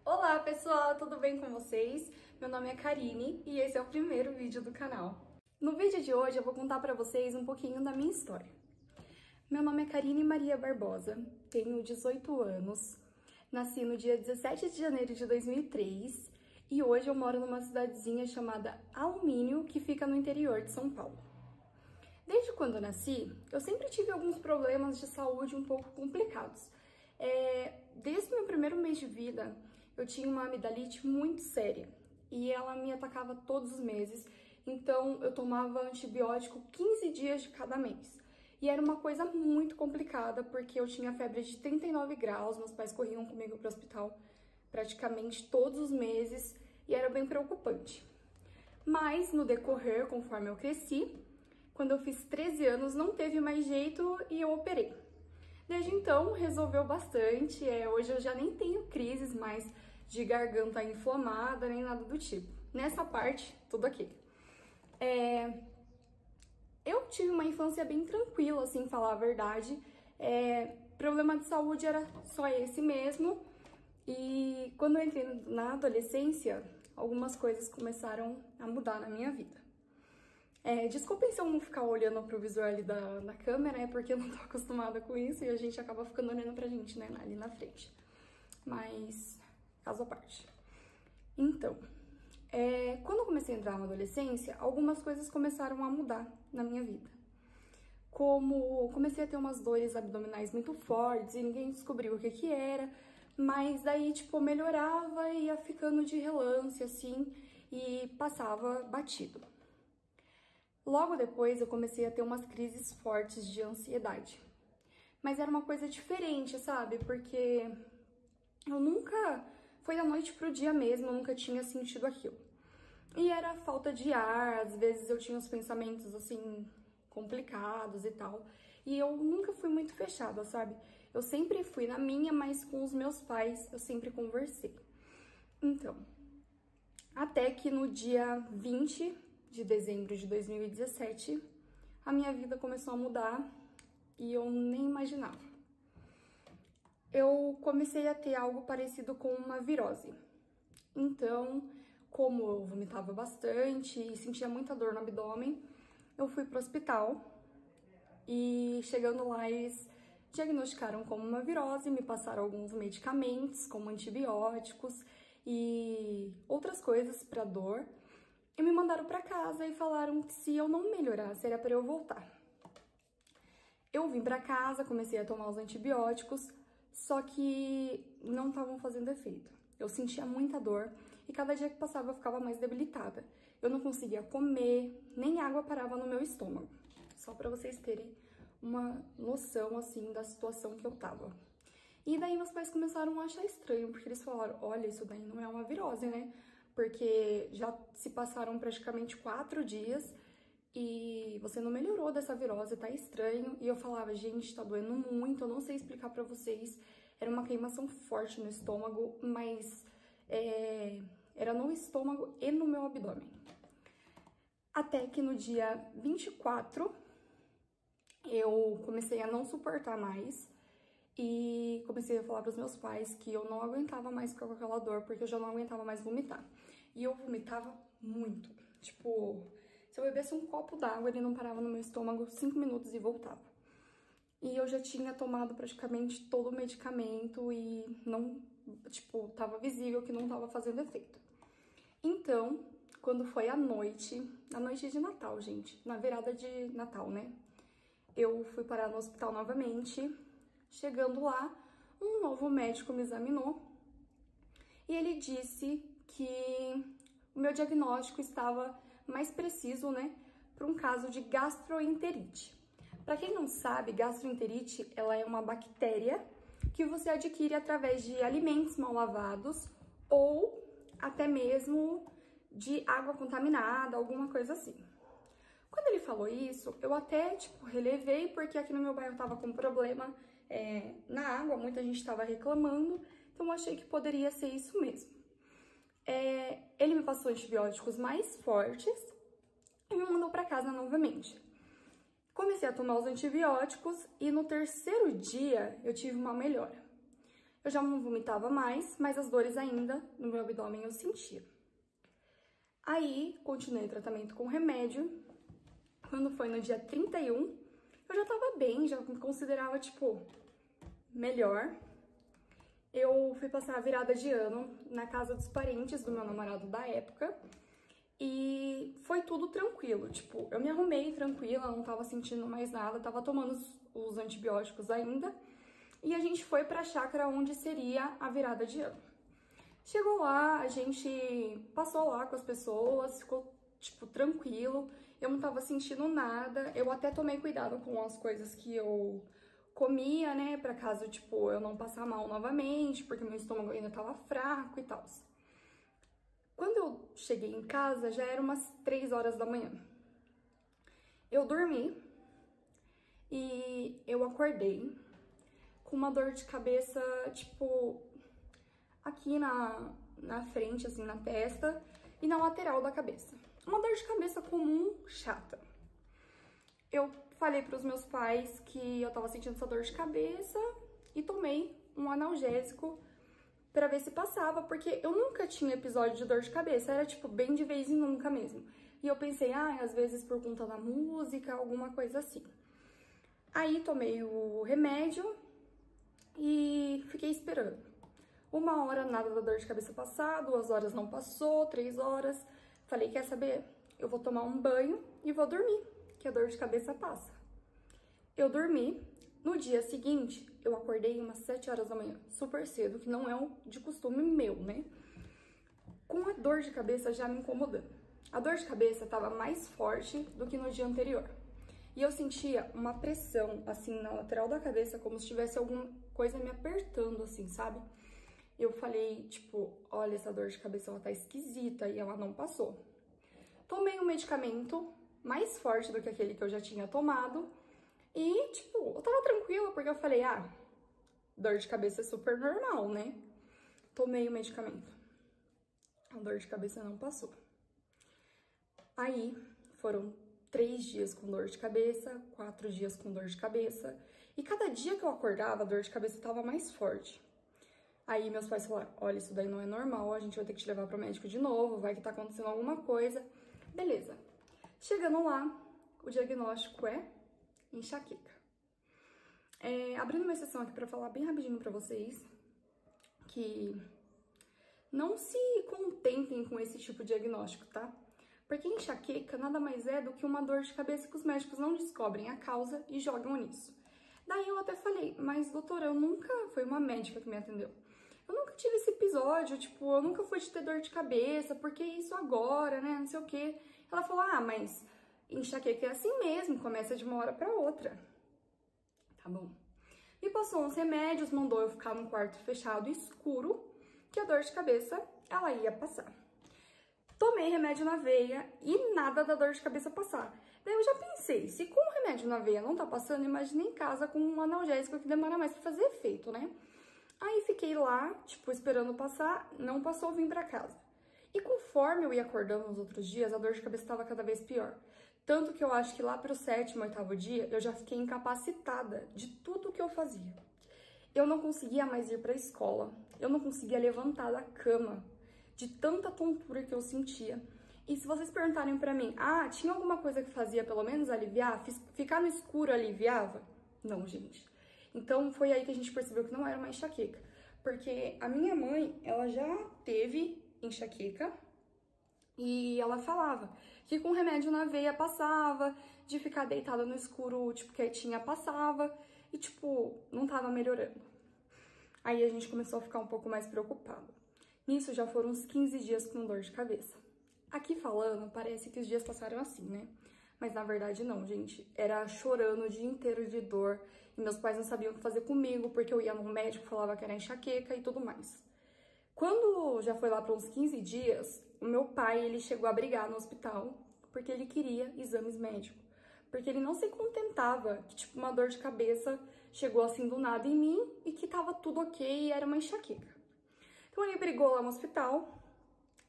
Olá pessoal, tudo bem com vocês? Meu nome é Karine e esse é o primeiro vídeo do canal. No vídeo de hoje eu vou contar para vocês um pouquinho da minha história. Meu nome é Karine Maria Barbosa, tenho 18 anos, nasci no dia 17 de janeiro de 2003 e hoje eu moro numa cidadezinha chamada Alumínio, que fica no interior de São Paulo. Desde quando eu nasci, eu sempre tive alguns problemas de saúde um pouco complicados. Desde o meu primeiro mês de vida, eu tinha uma amidalite muito séria e ela me atacava todos os meses, então eu tomava antibiótico 15 dias de cada mês. E era uma coisa muito complicada porque eu tinha febre de 39 graus, meus pais corriam comigo para o hospital praticamente todos os meses e era bem preocupante. Mas no decorrer, conforme eu cresci, quando eu fiz 13 anos não teve mais jeito e eu operei. Desde então, resolveu bastante, hoje eu já nem tenho crises mais de garganta inflamada, nem nada do tipo. Nessa parte, tudo ok. Eu tive uma infância bem tranquila, assim, falar a verdade. Problema de saúde era só esse mesmo. E quando eu entrei na adolescência, algumas coisas começaram a mudar na minha vida. Desculpem se eu não ficar olhando pro visual ali da câmera, porque eu não tô acostumada com isso e a gente acaba ficando olhando pra gente, né, ali na frente. Mas, caso à parte. Então, quando eu comecei a entrar na adolescência, algumas coisas começaram a mudar na minha vida. Como comecei a ter umas dores abdominais muito fortes e ninguém descobriu o que era, mas daí, tipo, melhorava e ia ficando de relance, assim, e passava batido. Logo depois eu comecei a ter umas crises fortes de ansiedade. Mas era uma coisa diferente, sabe? Porque eu nunca... Foi da noite pro dia mesmo, eu nunca tinha sentido aquilo. E era falta de ar, às vezes eu tinha uns pensamentos, assim, complicados e tal. E eu nunca fui muito fechada, sabe? Eu sempre fui na minha, mas com os meus pais eu sempre conversei. Então, até que no dia 20 de dezembro de 2017, a minha vida começou a mudar e eu nem imaginava. Eu comecei a ter algo parecido com uma virose. Então, como eu vomitava bastante e sentia muita dor no abdômen, eu fui pro hospital e chegando lá eles diagnosticaram como uma virose, me passaram alguns medicamentos, como antibióticos e outras coisas para dor. E me mandaram para casa e falaram que se eu não melhorasse, era para eu voltar. Eu vim para casa, comecei a tomar os antibióticos, só que não estavam fazendo efeito. Eu sentia muita dor e cada dia que passava eu ficava mais debilitada. Eu não conseguia comer, nem água parava no meu estômago. Só para vocês terem uma noção, assim, da situação que eu tava. E daí meus pais começaram a achar estranho, porque eles falaram, olha, isso daí não é uma virose, né? Porque já se passaram praticamente 4 dias e você não melhorou dessa virose, tá estranho. E eu falava, gente, tá doendo muito, eu não sei explicar pra vocês. Era uma queimação forte no estômago, mas era no estômago e no meu abdômen. Até que no dia 24, eu comecei a não suportar mais. E comecei a falar para os meus pais que eu não aguentava mais ficar com aquela dor, porque eu já não aguentava mais vomitar. E eu vomitava muito. Tipo, se eu bebesse um copo d'água, ele não parava no meu estômago 5 minutos e voltava. E eu já tinha tomado praticamente todo o medicamento e não, tipo, tava visível que não tava fazendo efeito. Então, quando foi a noite de Natal, gente, na virada de Natal, né? Eu fui parar no hospital novamente. Chegando lá, um novo médico me examinou e ele disse que o meu diagnóstico estava mais preciso, né, para um caso de gastroenterite. Para quem não sabe, gastroenterite, ela é uma bactéria que você adquire através de alimentos mal lavados ou até mesmo de água contaminada, alguma coisa assim. Quando ele falou isso, eu até, tipo, relevei, porque aqui no meu bairro tava com problema na água, muita gente tava reclamando, então eu achei que poderia ser isso mesmo. Ele me passou antibióticos mais fortes e me mandou para casa novamente. Comecei a tomar os antibióticos e no terceiro dia eu tive uma melhora. Eu já não vomitava mais, mas as dores ainda no meu abdômen eu sentia. Aí, continuei o tratamento com remédio. Quando foi no dia 31, eu já tava bem, já me considerava, tipo, melhor. Eu fui passar a virada de ano na casa dos parentes do meu namorado da época. E foi tudo tranquilo, tipo, eu me arrumei tranquila, não tava sentindo mais nada, tava tomando os antibióticos ainda. E a gente foi pra chácara onde seria a virada de ano. Chegou lá, a gente passou lá com as pessoas, ficou, tipo, tranquilo. Eu não tava sentindo nada, eu até tomei cuidado com as coisas que eu comia, né, pra caso, tipo, eu não passar mal novamente, porque meu estômago ainda tava fraco e tal. Quando eu cheguei em casa, já era umas 3 horas da manhã. Eu dormi e eu acordei com uma dor de cabeça, tipo, aqui na frente, assim, na testa e na lateral da cabeça. Uma dor de cabeça comum, chata. Eu falei pros meus pais que eu tava sentindo essa dor de cabeça e tomei um analgésico pra ver se passava, porque eu nunca tinha episódio de dor de cabeça, era tipo bem de vez em nunca mesmo. E eu pensei, às vezes por conta da música, alguma coisa assim. Aí tomei o remédio e fiquei esperando. 1 hora nada da dor de cabeça passar, 2 horas não passou, 3 horas. Falei, quer saber? Eu vou tomar um banho e vou dormir, que a dor de cabeça passa. Eu dormi. No dia seguinte, eu acordei umas 7 horas da manhã, super cedo, que não é de costume meu, né? Com a dor de cabeça já me incomodando. A dor de cabeça estava mais forte do que no dia anterior. E eu sentia uma pressão, assim, na lateral da cabeça, como se tivesse alguma coisa me apertando, assim, sabe? Eu falei, tipo, olha, essa dor de cabeça, ela tá esquisita, e ela não passou. Tomei um medicamento mais forte do que aquele que eu já tinha tomado, e, tipo, eu tava tranquila, porque eu falei, dor de cabeça é super normal, né? Tomei o medicamento. A dor de cabeça não passou. Aí, foram 3 dias com dor de cabeça, 4 dias com dor de cabeça, e cada dia que eu acordava, a dor de cabeça tava mais forte. Aí, meus pais falaram, olha, isso daí não é normal, a gente vai ter que te levar pro médico de novo, vai que tá acontecendo alguma coisa. Beleza. Chegando lá, o diagnóstico é enxaqueca. Abrindo uma exceção aqui pra falar bem rapidinho pra vocês, que não se contentem com esse tipo de diagnóstico, tá? Porque enxaqueca nada mais é do que uma dor de cabeça que os médicos não descobrem a causa e jogam nisso. Daí eu até falei, mas doutora, eu nunca... Foi uma médica que me atendeu. Eu nunca tive esse episódio, tipo, eu nunca fui de ter dor de cabeça, porque isso agora, né, não sei o quê. Ela falou, mas enxaqueca é assim mesmo, começa de uma hora pra outra. Tá bom. Me passou uns remédios, mandou eu ficar num quarto fechado escuro, que a dor de cabeça, ela ia passar. Tomei remédio na veia e nada da dor de cabeça passar. Daí eu já pensei, se com o remédio na veia não tá passando, imagina em casa com um analgésico que demora mais pra fazer efeito, né? Aí fiquei lá, tipo, esperando passar, não passou, vim pra casa. E conforme eu ia acordando nos outros dias, a dor de cabeça estava cada vez pior. Tanto que eu acho que lá pro 7º, 8º dia, eu já fiquei incapacitada de tudo que eu fazia. Eu não conseguia mais ir pra escola, eu não conseguia levantar da cama, de tanta tontura que eu sentia. E se vocês perguntarem pra mim, tinha alguma coisa que fazia pelo menos aliviar? Ficar no escuro aliviava? Não, gente. Então foi aí que a gente percebeu que não era uma enxaqueca. Porque a minha mãe, ela já teve enxaqueca e ela falava que com remédio na veia passava, de ficar deitada no escuro, tipo, quietinha passava e, tipo, não tava melhorando. Aí a gente começou a ficar um pouco mais preocupado. Nisso já foram uns 15 dias com dor de cabeça. Aqui falando, parece que os dias passaram assim, né? Mas na verdade não, gente. Era chorando o dia inteiro de dor. E meus pais não sabiam o que fazer comigo, porque eu ia no médico, falava que era enxaqueca e tudo mais. Quando já foi lá para uns 15 dias, o meu pai, ele chegou a brigar no hospital, porque ele queria exames médicos. Porque ele não se contentava que, tipo, uma dor de cabeça chegou assim do nada em mim e que tava tudo ok e era uma enxaqueca. Então ele brigou lá no hospital,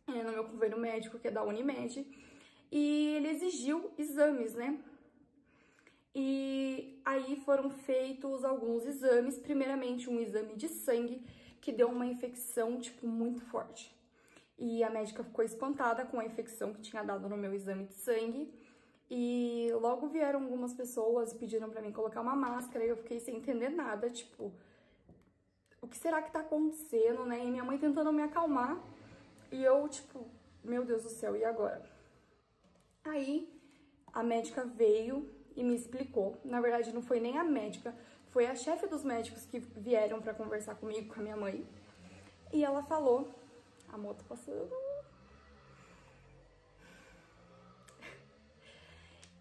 no meu convênio médico, que é da Unimed, e ele exigiu exames, né? E aí foram feitos alguns exames, primeiramente um exame de sangue, que deu uma infecção, tipo, muito forte. E a médica ficou espantada com a infecção que tinha dado no meu exame de sangue. E logo vieram algumas pessoas e pediram pra mim colocar uma máscara e eu fiquei sem entender nada, tipo, o que será que tá acontecendo, né? E minha mãe tentando me acalmar e eu, tipo, meu Deus do céu, e agora? Aí a médica veio e me explicou. Na verdade, não foi nem a médica, foi a chefe dos médicos que vieram pra conversar comigo, com a minha mãe. E ela falou, a moto passando.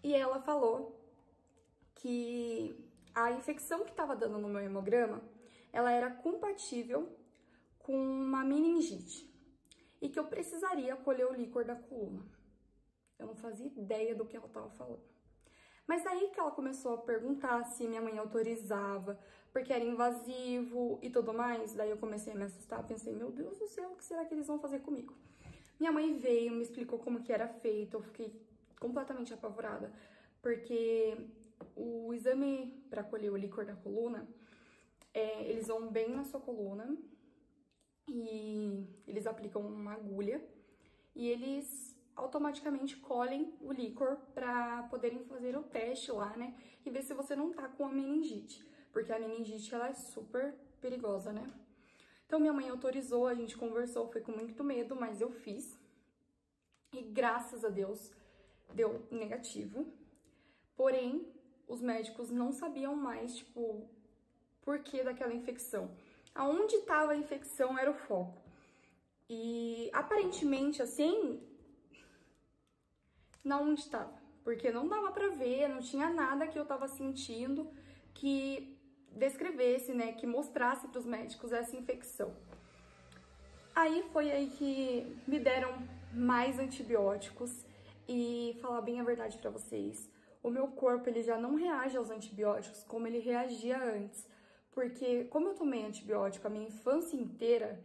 E ela falou que a infecção que estava dando no meu hemograma, ela era compatível com uma meningite e que eu precisaria colher o líquor da coluna. Eu não fazia ideia do que ela estava falando. Mas aí que ela começou a perguntar se minha mãe autorizava, porque era invasivo e tudo mais. Daí eu comecei a me assustar, pensei, meu Deus do céu, o que será que eles vão fazer comigo? Minha mãe veio, me explicou como que era feito, eu fiquei completamente apavorada, porque o exame para colher o líquor da coluna, eles vão bem na sua coluna e eles aplicam uma agulha e eles automaticamente colhem o líquor para poderem fazer o teste lá, né? E ver se você não tá com a meningite, porque a meningite ela é super perigosa, né? Então minha mãe autorizou, a gente conversou, foi com muito medo, mas eu fiz. E graças a Deus deu negativo. Porém, os médicos não sabiam mais, tipo, por que daquela infecção. Aonde estava a infecção era o foco. E aparentemente, assim, na onde estava, porque não dava pra ver, não tinha nada que eu tava sentindo que descrevesse, né, que mostrasse pros médicos essa infecção. Aí foi aí que me deram mais antibióticos e falar bem a verdade pra vocês, o meu corpo ele já não reage aos antibióticos como ele reagia antes, porque como eu tomei antibiótico a minha infância inteira,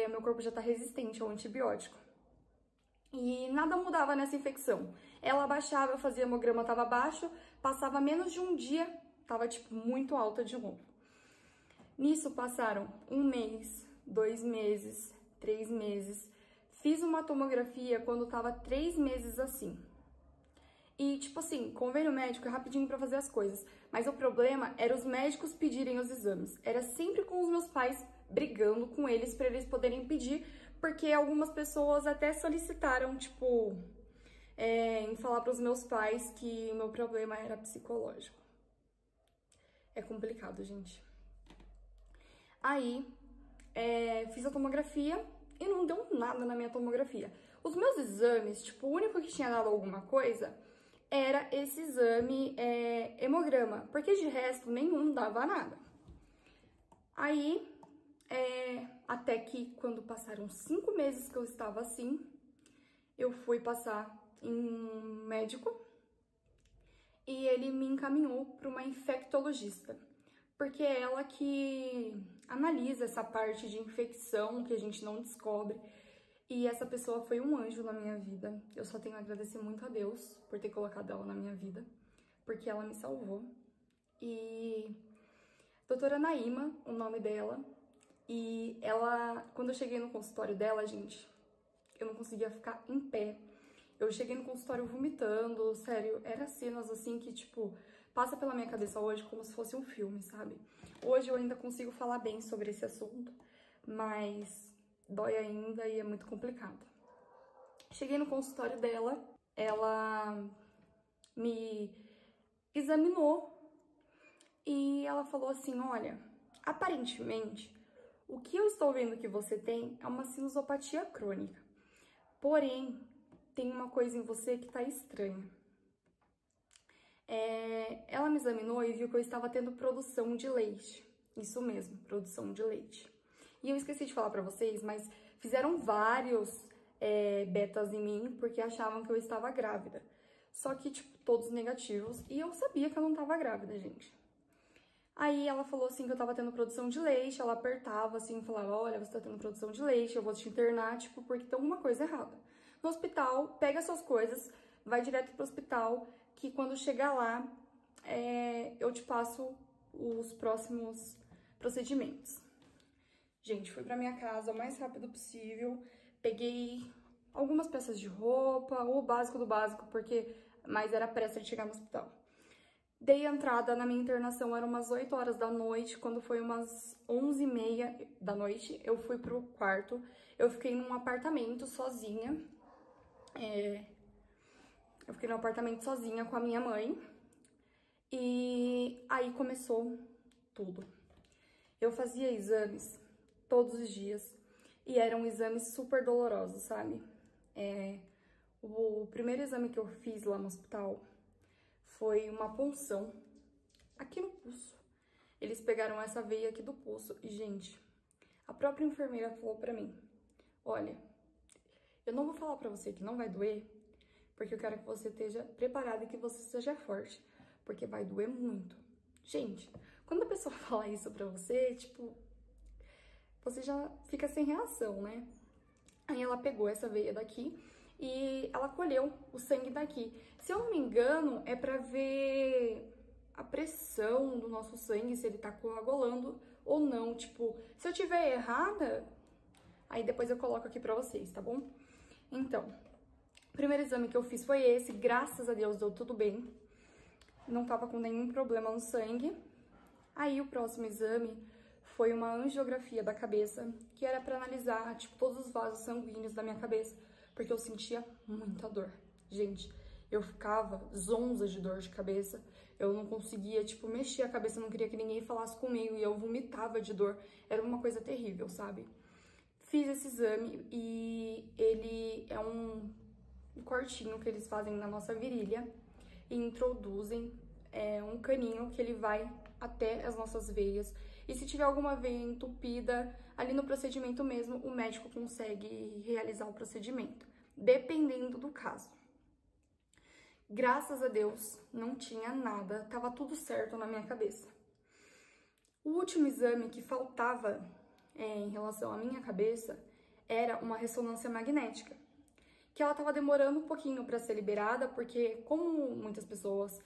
meu corpo já tá resistente ao antibiótico. E nada mudava nessa infecção. Ela baixava, eu fazia hemograma, tava baixo, passava menos de um dia, tava tipo muito alta de novo. Nisso passaram 1 mês, 2 meses, 3 meses. Fiz uma tomografia quando tava 3 meses assim. E tipo assim, convênio médico é rapidinho pra fazer as coisas. Mas o problema era os médicos pedirem os exames. Era sempre com os meus pais brigando com eles pra eles poderem pedir, porque algumas pessoas até solicitaram, tipo, em falar pros meus pais que o meu problema era psicológico. É complicado, gente. Aí, fiz a tomografia e não deu nada na minha tomografia. Os meus exames, tipo, o único que tinha dado alguma coisa era esse exame hemograma, porque de resto nenhum dava nada. Aí, até que quando passaram 5 meses que eu estava assim, eu fui passar em um médico e ele me encaminhou para uma infectologista, porque é ela que analisa essa parte de infecção que a gente não descobre. E essa pessoa foi um anjo na minha vida. Eu só tenho a agradecer muito a Deus por ter colocado ela na minha vida, porque ela me salvou. E doutora Naima, o nome dela, e ela, quando eu cheguei no consultório dela, gente, eu não conseguia ficar em pé. Eu cheguei no consultório vomitando, sério, eram cenas assim que, tipo, passa pela minha cabeça hoje como se fosse um filme, sabe? Hoje eu ainda consigo falar bem sobre esse assunto, mas dói ainda e é muito complicado. Cheguei no consultório dela, ela me examinou e ela falou assim, olha, aparentemente, o que eu estou vendo que você tem é uma sinusopatia crônica, porém, tem uma coisa em você que tá estranha. Ela me examinou e viu que eu estava tendo produção de leite, isso mesmo, produção de leite. E eu esqueci de falar pra vocês, mas fizeram vários betas em mim porque achavam que eu estava grávida. Só que, tipo, todos negativos. E eu sabia que eu não estava grávida, gente. Aí ela falou assim que eu tava tendo produção de leite, ela apertava assim, falava, olha, você tá tendo produção de leite, eu vou te internar, tipo, porque tem alguma coisa errada. No hospital, pega suas coisas, vai direto pro hospital, que quando chegar lá, eu te passo os próximos procedimentos. Gente, fui pra minha casa o mais rápido possível, peguei algumas peças de roupa, o básico do básico, mas era pressa de chegar no hospital. Dei entrada na minha internação, eram umas 8 horas da noite, quando foi umas 11h30 da noite, eu fui pro quarto, eu fiquei num apartamento sozinha, com a minha mãe, e aí começou tudo. Eu fazia exames todos os dias, e eram exames super dolorosos, sabe? O primeiro exame que eu fiz lá no hospital foi uma punção aqui no pulso. Eles pegaram essa veia aqui do pulso e, gente, a própria enfermeira falou pra mim, olha, eu não vou falar pra você que não vai doer, porque eu quero que você esteja preparada e que você seja forte, porque vai doer muito. Gente, quando a pessoa fala isso pra você, tipo, você já fica sem reação, né? Aí ela pegou essa veia daqui e ela colheu o sangue daqui. Se eu não me engano, é pra ver a pressão do nosso sangue, se ele tá coagulando ou não. Tipo, se eu tiver errada, aí depois eu coloco aqui pra vocês, tá bom? Então, o primeiro exame que eu fiz foi esse, graças a Deus deu tudo bem. Não tava com nenhum problema no sangue. Aí o próximo exame foi uma angiografia da cabeça, que era pra analisar, tipo, todos os vasos sanguíneos da minha cabeça, porque eu sentia muita dor. Gente, eu ficava zonza de dor de cabeça, eu não conseguia, tipo, mexer a cabeça, eu não queria que ninguém falasse comigo, e eu vomitava de dor, era uma coisa terrível, sabe? Fiz esse exame e ele é um cortinho que eles fazem na nossa virilha e introduzem um caninho que ele vai até as nossas veias. E se tiver alguma veia entupida, ali no procedimento mesmo, o médico consegue realizar o procedimento, dependendo do caso. Graças a Deus, não tinha nada, tava tudo certo na minha cabeça. O último exame que faltava em relação à minha cabeça era uma ressonância magnética, que ela tava demorando um pouquinho para ser liberada, porque como muitas pessoas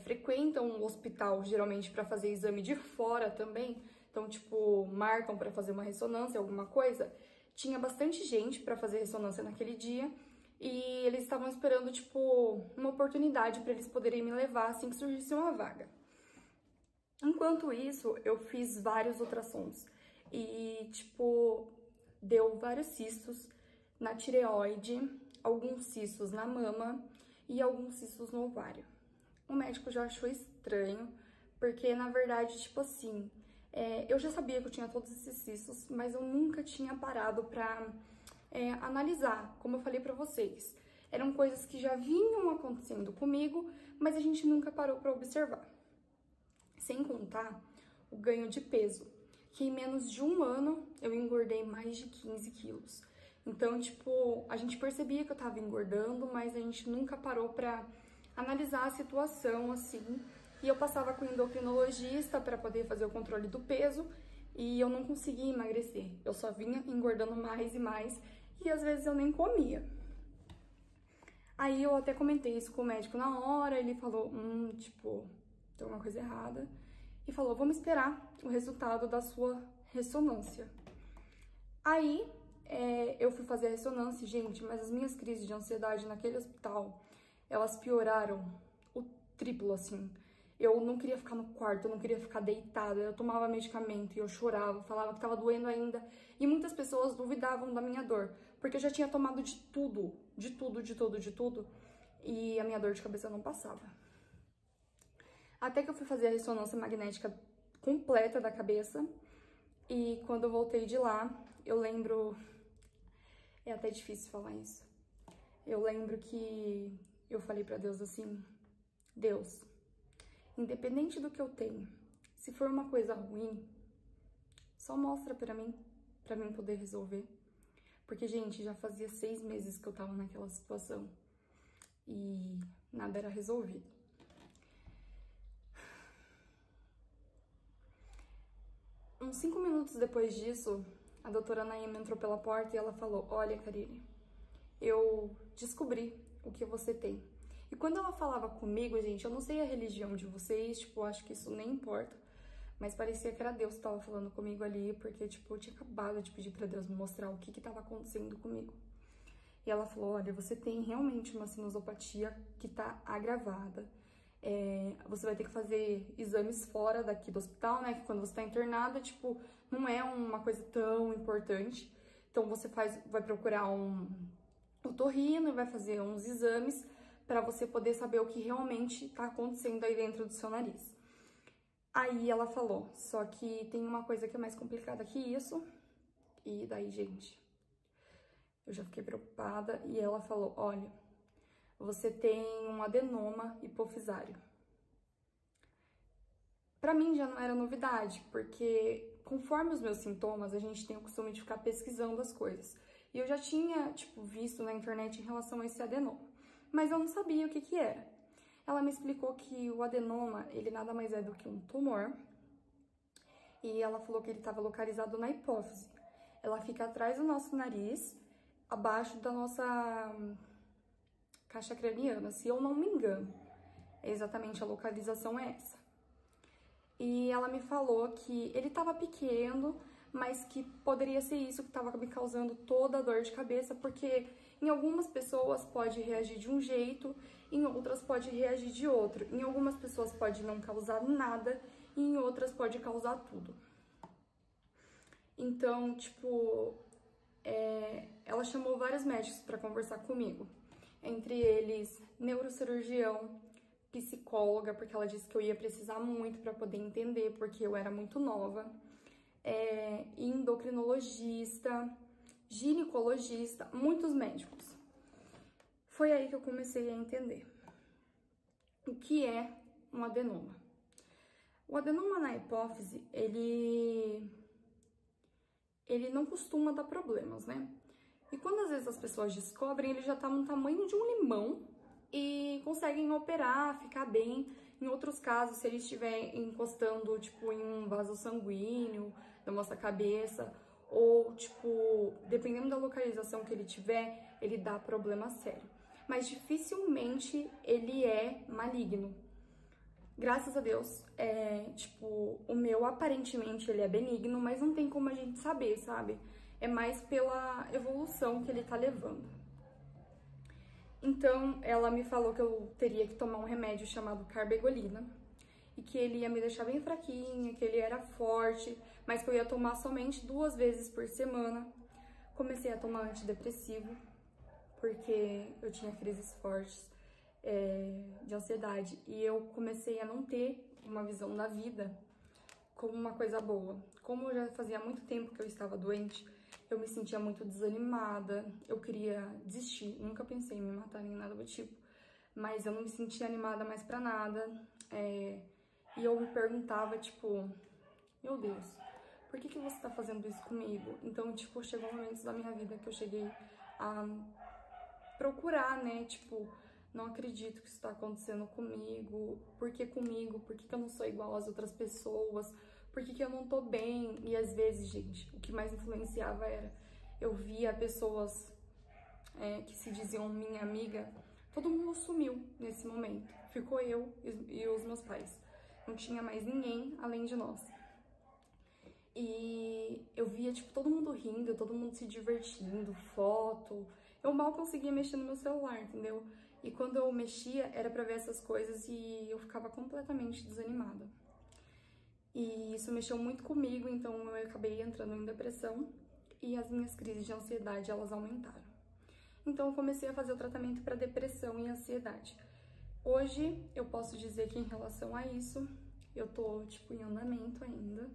frequentam o hospital geralmente para fazer exame de fora também, então tipo, marcam para fazer uma ressonância, alguma coisa, tinha bastante gente para fazer ressonância naquele dia e eles estavam esperando tipo uma oportunidade para eles poderem me levar assim que surgisse uma vaga. Enquanto isso, eu fiz vários ultrassons e tipo, deu vários cistos na tireoide, alguns cistos na mama e alguns cistos no ovário. O médico já achou estranho, porque na verdade, tipo assim, eu já sabia que eu tinha todos esses cistos, mas eu nunca tinha parado pra analisar, como eu falei pra vocês. Eram coisas que já vinham acontecendo comigo, mas a gente nunca parou pra observar. Sem contar o ganho de peso, que em menos de um ano eu engordei mais de 15 quilos. Então, tipo, a gente percebia que eu tava engordando, mas a gente nunca parou pra analisar a situação, assim. E eu passava com o endocrinologista pra poder fazer o controle do peso e eu não conseguia emagrecer. Eu só vinha engordando mais e mais e às vezes eu nem comia. Aí eu até comentei isso com o médico na hora, ele falou, tipo, tem alguma coisa errada. E falou, vamos esperar o resultado da sua ressonância. Aí eu fui fazer a ressonância, gente, mas as minhas crises de ansiedade naquele hospital, elas pioraram o triplo, assim. Eu não queria ficar no quarto, eu não queria ficar deitada, eu tomava medicamento e eu chorava, falava que tava doendo ainda. E muitas pessoas duvidavam da minha dor, porque eu já tinha tomado de tudo, e a minha dor de cabeça não passava. Até que eu fui fazer a ressonância magnética completa da cabeça, e quando eu voltei de lá, eu lembro... É até difícil falar isso. Eu lembro que eu falei pra Deus assim, Deus, independente do que eu tenho, se for uma coisa ruim, só mostra pra mim poder resolver. Porque, gente, já fazia 6 meses que eu tava naquela situação e nada era resolvido. Uns 5 minutos depois disso, a doutora Naima entrou pela porta e ela falou, olha, Karine, eu descobri o que você tem. E quando ela falava comigo, gente, eu não sei a religião de vocês, tipo, acho que isso nem importa, mas parecia que era Deus que tava falando comigo ali, porque, tipo, eu tinha acabado de pedir pra Deus me mostrar o que tava acontecendo comigo. E ela falou, olha, você tem realmente uma sinusopatia que tá agravada. Você vai ter que fazer exames fora daqui do hospital, né? Que quando você tá internada, tipo, não é uma coisa tão importante. Então você vai procurar um otorrino e vai fazer uns exames para você poder saber o que realmente tá acontecendo aí dentro do seu nariz. Aí ela falou, só que tem uma coisa que é mais complicada que isso. E daí, gente, eu já fiquei preocupada e ela falou, olha, você tem um adenoma hipofisário. Pra mim já não era novidade, porque conforme os meus sintomas, a gente tem o costume de ficar pesquisando as coisas. E eu já tinha, tipo, visto na internet em relação a esse adenoma, mas eu não sabia o que era. Ela me explicou que o adenoma, ele nada mais é do que um tumor, e ela falou que ele estava localizado na hipófise. Ela fica atrás do nosso nariz, abaixo da nossa caixa craniana, se eu não me engano. Exatamente a localização é essa. E ela me falou que ele estava pequeno, mas que poderia ser isso que estava me causando toda a dor de cabeça, porque em algumas pessoas pode reagir de um jeito, em outras pode reagir de outro. Em algumas pessoas pode não causar nada, e em outras pode causar tudo. Então, tipo, ela chamou vários médicos para conversar comigo. Entre eles, neurocirurgião, psicóloga, porque ela disse que eu ia precisar muito para poder entender, porque eu era muito nova, endocrinologista, ginecologista, muitos médicos. Foi aí que eu comecei a entender o que é um adenoma. O adenoma na hipófise, ele não costuma dar problemas, né? E quando às vezes as pessoas descobrem, ele já tá no tamanho de um limão e conseguem operar, ficar bem. Em outros casos, se ele estiver encostando, tipo, em um vaso sanguíneo da nossa cabeça, ou, tipo, dependendo da localização que ele tiver, ele dá problema sério. Mas dificilmente ele é maligno. Graças a Deus, tipo, o meu aparentemente ele é benigno, mas não tem como a gente saber, sabe? É mais pela evolução que ele tá levando. Então, ela me falou que eu teria que tomar um remédio chamado carbegolina e que ele ia me deixar bem fraquinha, que ele era forte, mas que eu ia tomar somente 2 vezes por semana. Comecei a tomar antidepressivo, porque eu tinha crises fortes de ansiedade e eu comecei a não ter uma visão da vida como uma coisa boa. Como já fazia muito tempo que eu estava doente, eu me sentia muito desanimada, eu queria desistir, nunca pensei em me matar nem nada do tipo, mas eu não me sentia animada mais pra nada, e eu me perguntava, tipo, meu Deus, por que você tá fazendo isso comigo? Então, tipo, chegou momentos da minha vida que eu cheguei a procurar, né, tipo, não acredito que isso tá acontecendo comigo, por que comigo, por que eu não sou igual às outras pessoas, por que eu não tô bem? E às vezes, gente, o que mais influenciava era, eu via pessoas que se diziam minha amiga, todo mundo sumiu nesse momento, ficou eu e os meus pais, não tinha mais ninguém além de nós. E eu via, tipo, todo mundo rindo, todo mundo se divertindo, foto. Eu mal conseguia mexer no meu celular, entendeu? E quando eu mexia, era pra ver essas coisas e eu ficava completamente desanimada. E isso mexeu muito comigo, então eu acabei entrando em depressão e as minhas crises de ansiedade, elas aumentaram. Então eu comecei a fazer o tratamento para depressão e ansiedade. Hoje, eu posso dizer que em relação a isso, eu tô, tipo, em andamento ainda.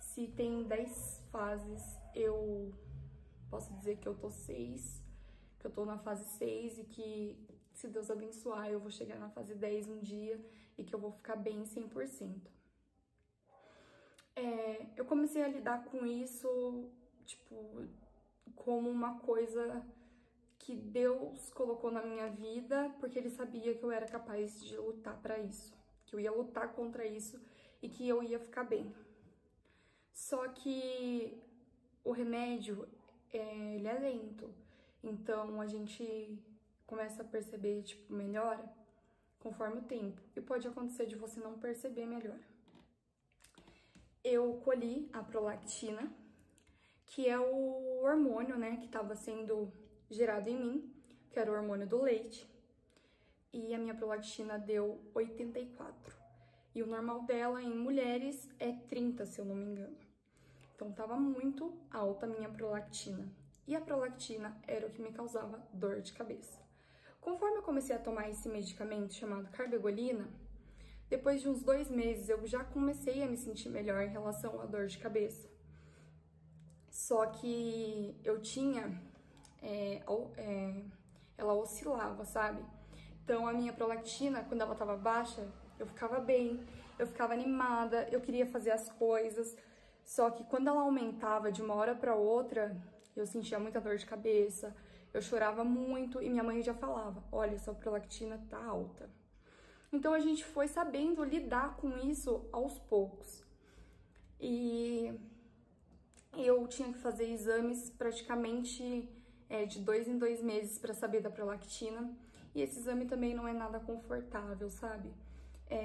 Se tem 10 fases, eu posso dizer que eu tô 6, que eu tô na fase 6 e que, se Deus abençoar, eu vou chegar na fase 10 um dia e que eu vou ficar bem 100%. Eu comecei a lidar com isso, tipo, como uma coisa que Deus colocou na minha vida, porque Ele sabia que eu era capaz de lutar pra isso, que eu ia lutar contra isso e que eu ia ficar bem. Só que o remédio, ele é lento, então a gente começa a perceber, tipo, melhora conforme o tempo. E pode acontecer de você não perceber melhora. eu colhi a prolactina, que é o hormônio, né, que estava sendo gerado em mim, que era o hormônio do leite. E a minha prolactina deu 84. E o normal dela em mulheres é 30, se eu não me engano. Então tava muito alta a minha prolactina. E a prolactina era o que me causava dor de cabeça. Conforme eu comecei a tomar esse medicamento chamado carbegolina, depois de uns 2 meses eu já comecei a me sentir melhor em relação à dor de cabeça. Só que eu tinha, ela oscilava, sabe? Então a minha prolactina, quando ela tava baixa, eu ficava bem, eu ficava animada, eu queria fazer as coisas. Só que quando ela aumentava de uma hora para outra, eu sentia muita dor de cabeça, eu chorava muito e minha mãe já falava: olha, sua prolactina tá alta. Então a gente foi sabendo lidar com isso aos poucos. E eu tinha que fazer exames praticamente de 2 em 2 meses para saber da prolactina. E esse exame também não é nada confortável, sabe?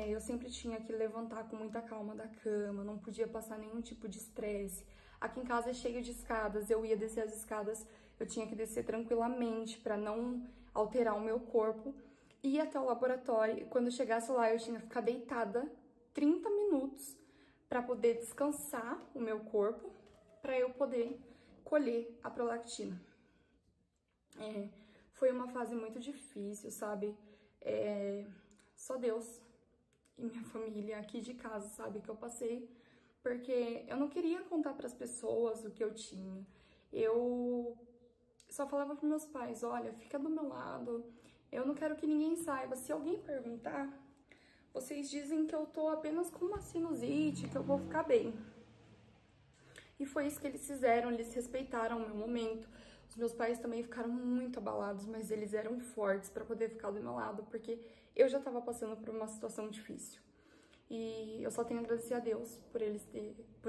Eu sempre tinha que levantar com muita calma da cama, não podia passar nenhum tipo de estresse. Aqui em casa é cheio de escadas, eu ia descer as escadas, eu tinha que descer tranquilamente para não alterar o meu corpo. Ia até o laboratório e quando chegasse lá eu tinha que ficar deitada 30 minutos para poder descansar o meu corpo, para eu poder colher a prolactina. Foi uma fase muito difícil, sabe? Só Deus e minha família aqui de casa, sabe, que eu passei, porque eu não queria contar para as pessoas o que eu tinha. Eu só falava para meus pais: olha, fica do meu lado, eu não quero que ninguém saiba. Se alguém perguntar, vocês dizem que eu tô apenas com uma sinusite, que eu vou ficar bem. E foi isso que eles fizeram, eles respeitaram o meu momento. Os meus pais também ficaram muito abalados, mas eles eram fortes para poder ficar do meu lado, porque eu já estava passando por uma situação difícil. E eu só tenho a agradecer a Deus por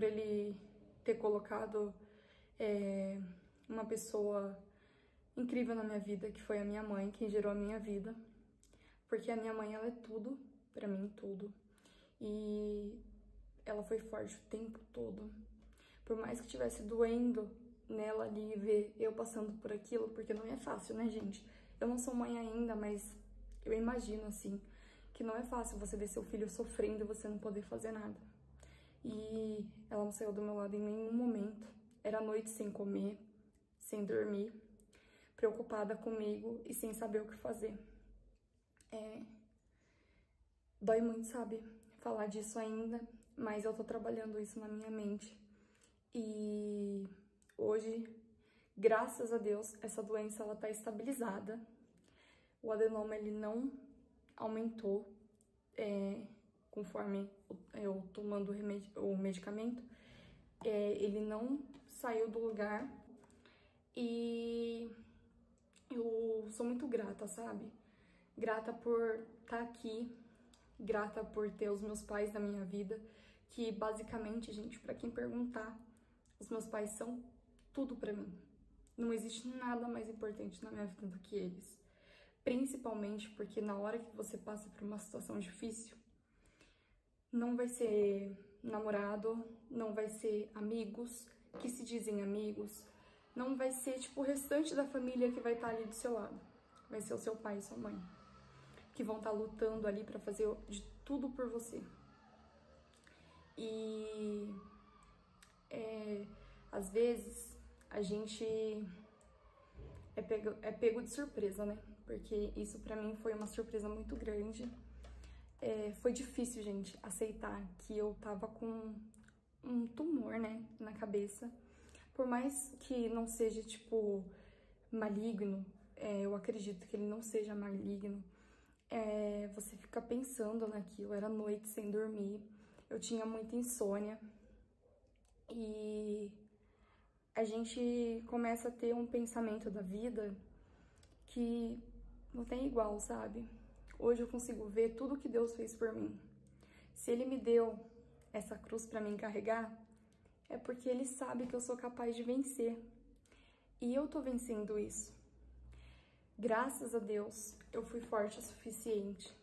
ele ter colocado uma pessoa incrível na minha vida, que foi a minha mãe, quem gerou a minha vida. Porque a minha mãe, ela é tudo, para mim, tudo. E ela foi forte o tempo todo. Por mais que estivesse doendo nela ali, ver eu passando por aquilo, porque não é fácil, né, gente? Eu não sou mãe ainda, mas eu imagino, assim, que não é fácil você ver seu filho sofrendo e você não poder fazer nada. E ela não saiu do meu lado em nenhum momento. Era noite sem comer, sem dormir, preocupada comigo e sem saber o que fazer. Dói muito, sabe, falar disso ainda, mas eu tô trabalhando isso na minha mente. E hoje, graças a Deus, essa doença ela tá estabilizada. O adenoma ele não aumentou conforme eu tomando o medicamento. Ele não saiu do lugar e eu sou muito grata, sabe? Grata por estar aqui, grata por ter os meus pais na minha vida, que basicamente, gente, pra quem perguntar, os meus pais são tudo pra mim. Não existe nada mais importante na minha vida do que eles. Principalmente porque na hora que você passa por uma situação difícil, não vai ser namorado, não vai ser amigos que se dizem amigos, não vai ser tipo o restante da família que vai estar ali do seu lado. Vai ser o seu pai e sua mãe, que vão estar lutando ali pra fazer de tudo por você. E às vezes a gente é pego de surpresa, né? Porque isso pra mim foi uma surpresa muito grande. Foi difícil, gente, aceitar que eu tava com um tumor, né, na cabeça. Por mais que não seja, tipo, maligno, eu acredito que ele não seja maligno, você fica pensando naquilo. Era noite sem dormir, eu tinha muita insônia. E a gente começa a ter um pensamento da vida que não tem igual, sabe? Hoje eu consigo ver tudo que Deus fez por mim. Se Ele me deu essa cruz para mim carregar, é porque Ele sabe que eu sou capaz de vencer. E eu tô vencendo isso. Graças a Deus, eu fui forte o suficiente.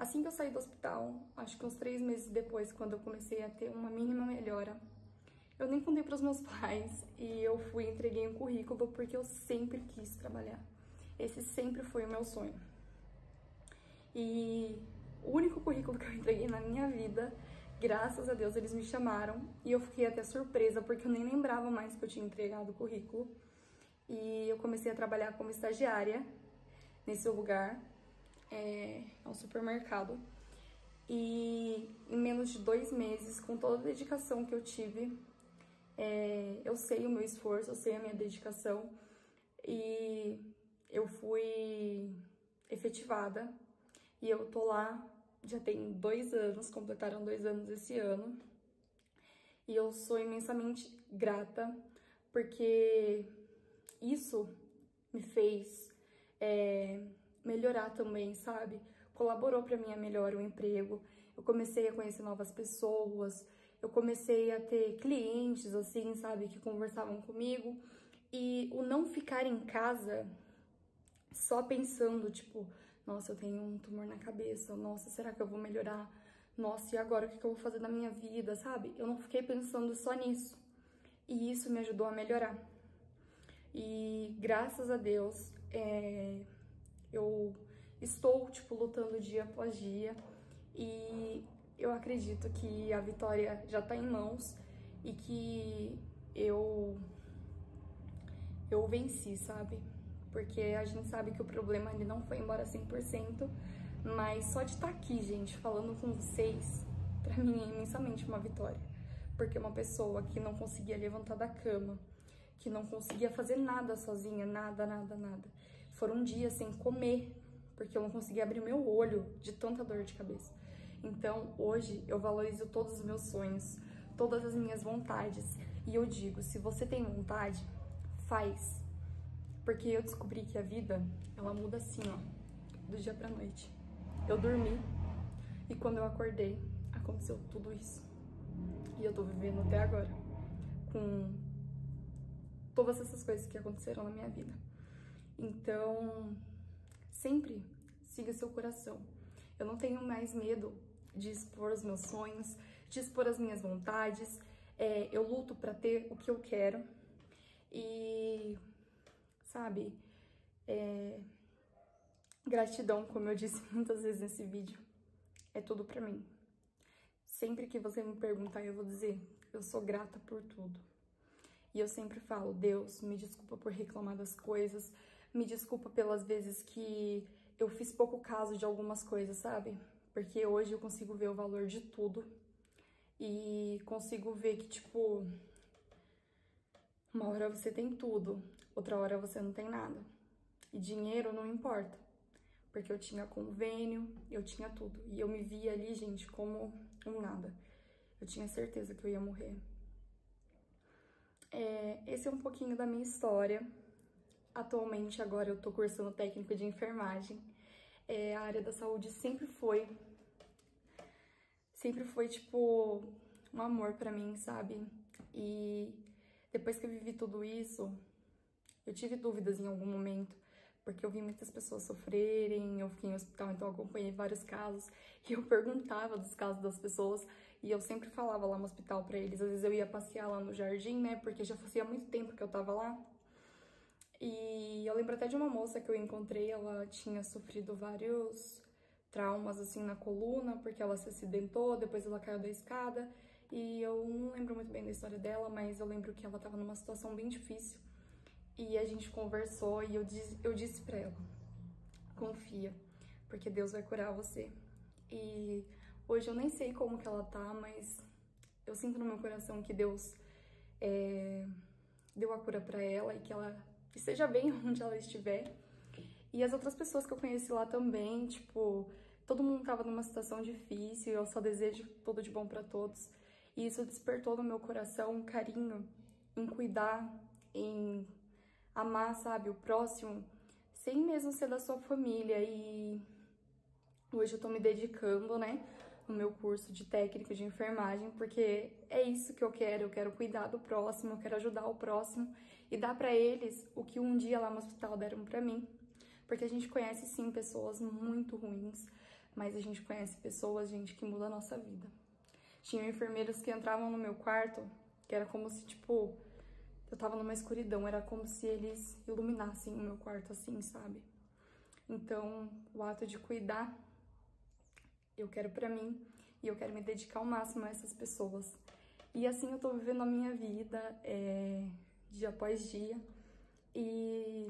Assim que eu saí do hospital, acho que uns 3 meses depois, quando eu comecei a ter uma mínima melhora, eu nem contei para os meus pais e eu fui e entreguei um currículo porque eu sempre quis trabalhar. Esse sempre foi o meu sonho. E o único currículo que eu entreguei na minha vida, graças a Deus, eles me chamaram e eu fiquei até surpresa porque eu nem lembrava mais que eu tinha entregado o currículo. E eu comecei a trabalhar como estagiária nesse lugar, é um supermercado. E em menos de 2 meses, com toda a dedicação que eu tive, eu sei o meu esforço, eu sei a minha dedicação e eu fui efetivada e eu tô lá, já tem 2 anos, completaram 2 anos esse ano e eu sou imensamente grata porque isso me fez melhorar também, sabe? Colaborou para minha melhora o emprego, eu comecei a conhecer novas pessoas, eu comecei a ter clientes, assim, sabe, que conversavam comigo. E o não ficar em casa só pensando, tipo, nossa, eu tenho um tumor na cabeça, nossa, será que eu vou melhorar? Nossa, e agora o que eu vou fazer da minha vida, sabe? Eu não fiquei pensando só nisso. E isso me ajudou a melhorar. E graças a Deus, eu estou, tipo, lutando dia após dia. E eu acredito que a vitória já tá em mãos e que eu venci, sabe? Porque a gente sabe que o problema ele não foi embora 100%, mas só de estar aqui, gente, falando com vocês, pra mim é imensamente uma vitória. Porque uma pessoa que não conseguia levantar da cama, que não conseguia fazer nada sozinha, nada, nada, nada. Foram dias sem comer, porque eu não conseguia abrir meu olho de tanta dor de cabeça. Então, hoje, eu valorizo todos os meus sonhos, todas as minhas vontades. E eu digo, se você tem vontade, faz. Porque eu descobri que a vida, ela muda assim, ó, do dia pra noite. Eu dormi e quando eu acordei, aconteceu tudo isso. E eu tô vivendo até agora, com todas essas coisas que aconteceram na minha vida. Então, sempre siga seu coração. Eu não tenho mais medo de expor os meus sonhos, de expor as minhas vontades. Eu luto pra ter o que eu quero. E, sabe, gratidão, como eu disse muitas vezes nesse vídeo, é tudo pra mim. Sempre que você me perguntar, eu vou dizer, eu sou grata por tudo. E eu sempre falo, Deus, me desculpa por reclamar das coisas, me desculpa pelas vezes que eu fiz pouco caso de algumas coisas, sabe? Porque hoje eu consigo ver o valor de tudo e consigo ver que, tipo, uma hora você tem tudo, outra hora você não tem nada. E dinheiro não importa, porque eu tinha convênio, eu tinha tudo. E eu me via ali, gente, como um nada. Eu tinha certeza que eu ia morrer. Esse é um pouquinho da minha história. Atualmente, agora, eu tô cursando técnico de enfermagem. A área da saúde sempre foi, tipo, um amor pra mim, sabe? E depois que eu vivi tudo isso, eu tive dúvidas em algum momento, porque eu vi muitas pessoas sofrerem, eu fiquei em hospital, então eu acompanhei vários casos, e eu perguntava dos casos das pessoas, e eu sempre falava lá no hospital pra eles. Às vezes eu ia passear lá no jardim, né, porque já fazia muito tempo que eu tava lá. E eu lembro até de uma moça que eu encontrei, ela tinha sofrido vários traumas, assim, na coluna, porque ela se acidentou, depois ela caiu da escada, e eu não lembro muito bem da história dela, mas eu lembro que ela tava numa situação bem difícil. E a gente conversou e eu disse pra ela, confia, porque Deus vai curar você. E hoje eu nem sei como que ela tá, mas eu sinto no meu coração que Deus deu a cura pra ela e que ela esteja bem onde ela estiver. E as outras pessoas que eu conheci lá também, tipo, todo mundo tava numa situação difícil, eu só desejo tudo de bom pra todos. E isso despertou no meu coração um carinho em cuidar, em amar, sabe, o próximo, sem mesmo ser da sua família. E hoje eu tô me dedicando, né, no meu curso de técnica de enfermagem, porque é isso que eu quero cuidar do próximo, eu quero ajudar o próximo e dar pra eles o que um dia lá no hospital deram pra mim. Porque a gente conhece, sim, pessoas muito ruins, mas a gente conhece pessoas, gente, que muda a nossa vida. Tinham enfermeiros que entravam no meu quarto, que era como se, tipo, eu tava numa escuridão, era como se eles iluminassem o meu quarto assim, sabe? Então, o ato de cuidar, eu quero pra mim e eu quero me dedicar ao máximo a essas pessoas. E assim eu tô vivendo a minha vida, dia após dia, e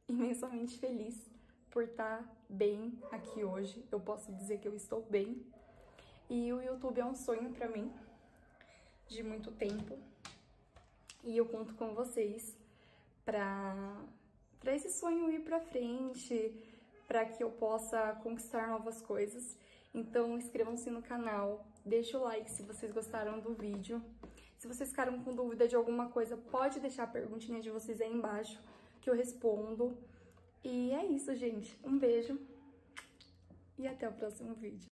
imensamente feliz por estar bem aqui hoje. Eu posso dizer que eu estou bem. E o YouTube é um sonho pra mim, de muito tempo. E eu conto com vocês pra esse sonho ir pra frente, pra que eu possa conquistar novas coisas. Então inscrevam-se no canal, deixa o like se vocês gostaram do vídeo. Se vocês ficaram com dúvida de alguma coisa, pode deixar a perguntinha de vocês aí embaixo, que eu respondo. E é isso, gente. Um beijo e até o próximo vídeo.